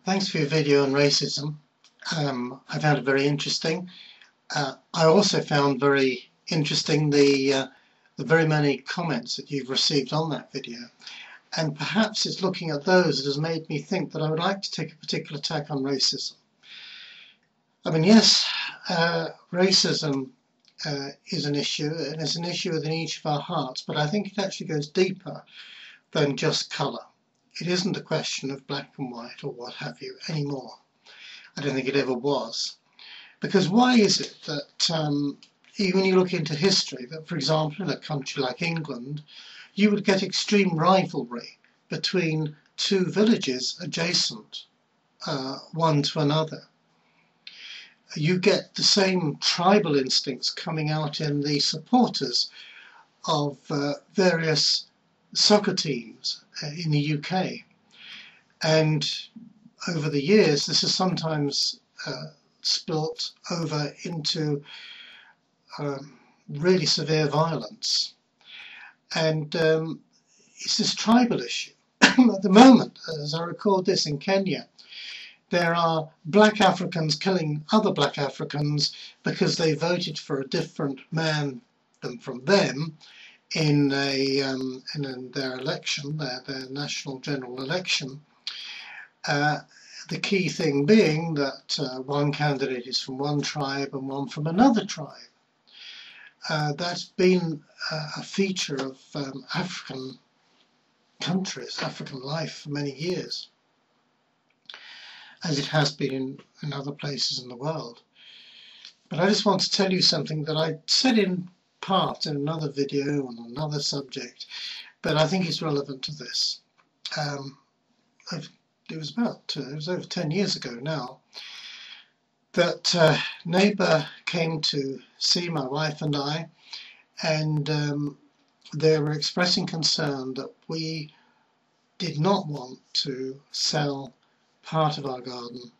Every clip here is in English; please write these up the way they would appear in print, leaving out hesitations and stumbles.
Thanks for your video on racism. I found it very interesting. I also found very interesting the very many comments that you've received on that video. And perhaps it's looking at those that has made me think that I would like to take a particular tack on racism. I mean, yes, racism is an issue, and it's an issue within each of our hearts, but I think it actually goes deeper than just colour. It isn't a question of black and white or what have you anymore. I don't think it ever was. Because why is it that even when you look into history, that for example in a country like England, you would get extreme rivalry between two villages adjacent, one to another. You get the same tribal instincts coming out in the supporters of various soccer teams in the UK, and over the years this has sometimes spilt over into really severe violence, and it's this tribal issue. At the moment, as I record this, in Kenya there are black Africans killing other black Africans because they voted for a different man than from them in their election, their national general election. The key thing being that one candidate is from one tribe and one from another tribe. That's been a feature of African countries, African life for many years, as it has been in other places in the world. But I just want to tell you something that I said in part in another video on another subject, but I think it's relevant to this. It was over 10 years ago now that a neighbour came to see my wife and I, and they were expressing concern that we did not want to sell part of our garden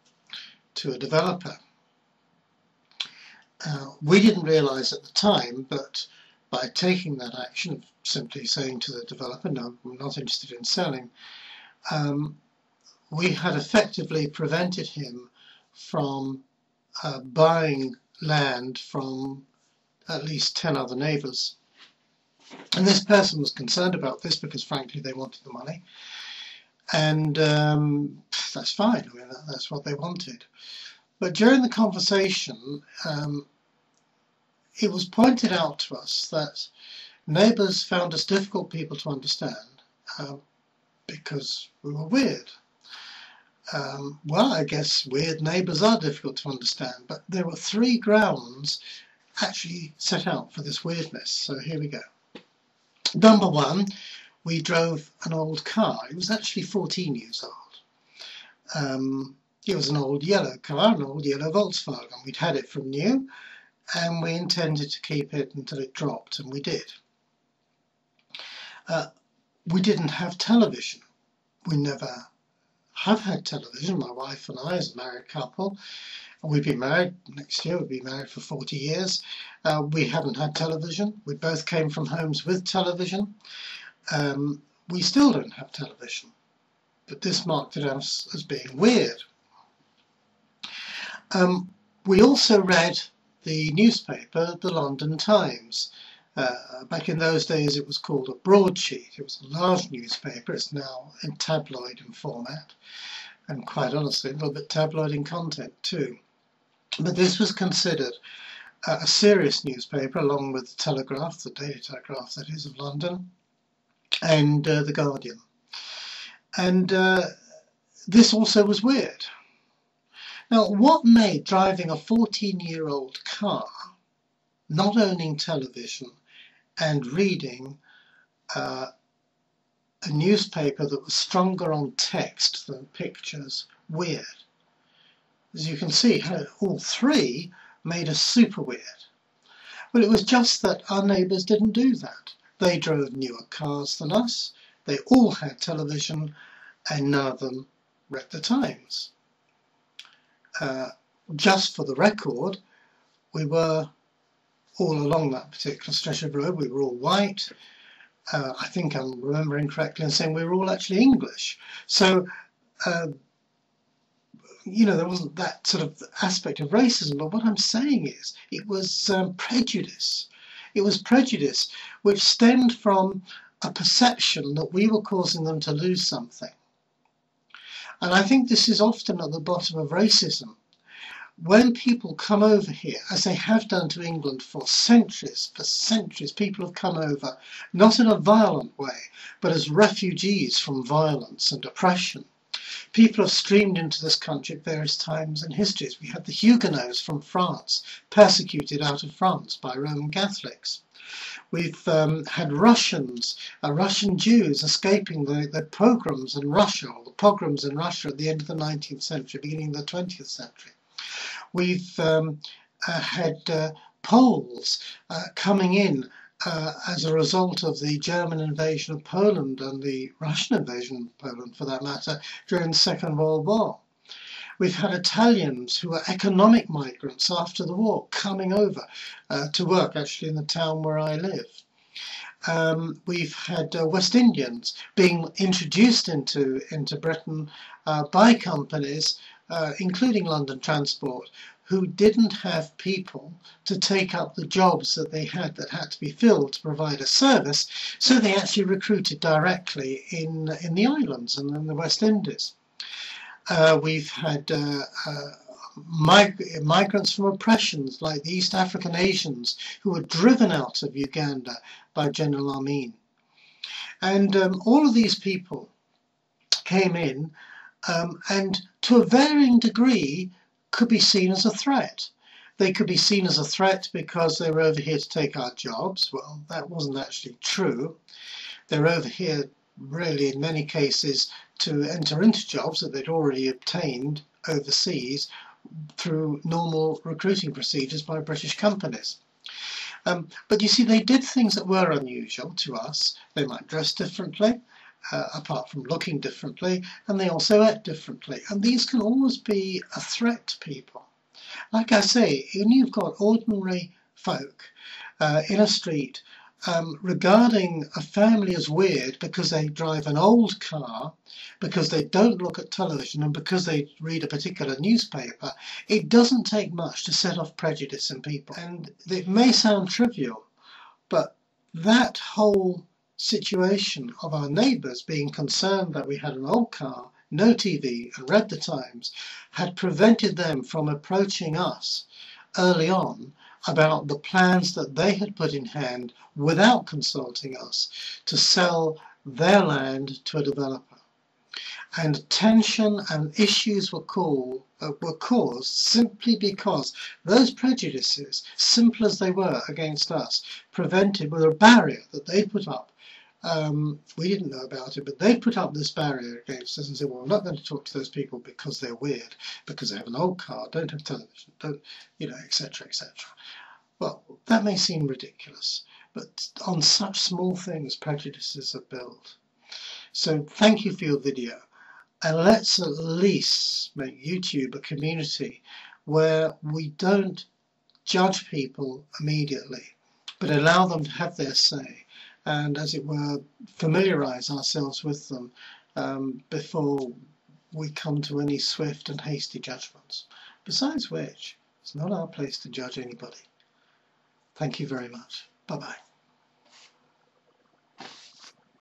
to a developer. We didn't realise at the time, but by taking that action of simply saying to the developer, no, I'm not interested in selling, we had effectively prevented him from buying land from at least 10 other neighbours. And this person was concerned about this because frankly they wanted the money, and that's fine. I mean, that's what they wanted. But during the conversation, it was pointed out to us that neighbours found us difficult people to understand because we were weird. Well, I guess weird neighbours are difficult to understand, but there were 3 grounds actually set out for this weirdness. So here we go. Number 1, we drove an old car. It was actually 14 years old. It was an old yellow car, an old yellow Volkswagen. We'd had it from new, and we intended to keep it until it dropped, and we did. We didn't have television. We never have had television, my wife and I, as a married couple. We've been married, next year we'll be married for 40 years. We haven't had television. We both came from homes with television. We still don't have television, but this marked it as being weird. We also read the newspaper, the London Times. Back in those days it was called a broadsheet. It was a large newspaper. It's now in tabloid in format, and quite honestly a little bit tabloid in content too. But this was considered a serious newspaper, along with the Telegraph, the Daily Telegraph that is, of London, and the Guardian. And this also was weird. Now, what made driving a 14-year-old car, not owning television, and reading a newspaper that was stronger on text than pictures weird? As you can see, all 3 made us super weird. But it was just that our neighbours didn't do that. They drove newer cars than us, they all had television, and none of them read the Times. Just for the record, we were all along that particular stretch of road, we were all white. I think I'm remembering correctly in saying we were all actually English. So there wasn't that sort of aspect of racism, but what I'm saying is it was prejudice. It was prejudice which stemmed from a perception that we were causing them to lose something. And I think this is often at the bottom of racism. When people come over here, as they have done to England for centuries, people have come over, not in a violent way, but as refugees from violence and oppression. People have streamed into this country at various times in histories. We had the Huguenots from France, persecuted out of France by Roman Catholics. We've had Russian Jews escaping the pogroms in Russia, or the pogroms in Russia at the end of the 19th century, beginning of the 20th century. We've had Poles coming in as a result of the German invasion of Poland and the Russian invasion of Poland, for that matter, during the Second World War. We've had Italians who were economic migrants after the war coming over to work actually in the town where I live. We've had West Indians being introduced into Britain by companies, including London Transport, who didn't have people to take up the jobs that they had that had to be filled to provide a service, so they actually recruited directly in the islands and in the West Indies. We've had migrants from oppressions like the East African Asians who were driven out of Uganda by General Amin. And all of these people came in and to a varying degree could be seen as a threat. They could be seen as a threat because they were over here to take our jobs. Well, that wasn't actually true. They're over here really in many cases to enter into jobs that they'd already obtained overseas through normal recruiting procedures by British companies. But you see, they did things that were unusual to us. They might dress differently, apart from looking differently, and they also act differently. And these can always be a threat to people. Like I say, when you've got ordinary folk in a street regarding a family as weird because they drive an old car, because they don't look at television, and because they read a particular newspaper, it doesn't take much to set off prejudice in people. And it may sound trivial, but that whole situation of our neighbours being concerned that we had an old car, no TV, and read the Times, had prevented them from approaching us early on about the plans that they had put in hand without consulting us to sell their land to a developer. And tension and issues were caused simply because those prejudices, simple as they were against us, were a barrier that they put up. We didn't know about it, but they put up this barrier against us and said, well, we're not going to talk to those people because they're weird, because they have an old car, don't have television, don't, etc., etc. Well, that may seem ridiculous, but on such small things, prejudices are built. So thank you for your video, and let's at least make YouTube a community where we don't judge people immediately, but allow them to have their say, and as it were, familiarise ourselves with them before we come to any swift and hasty judgments. Besides which, it's not our place to judge anybody. Thank you very much. Bye-bye.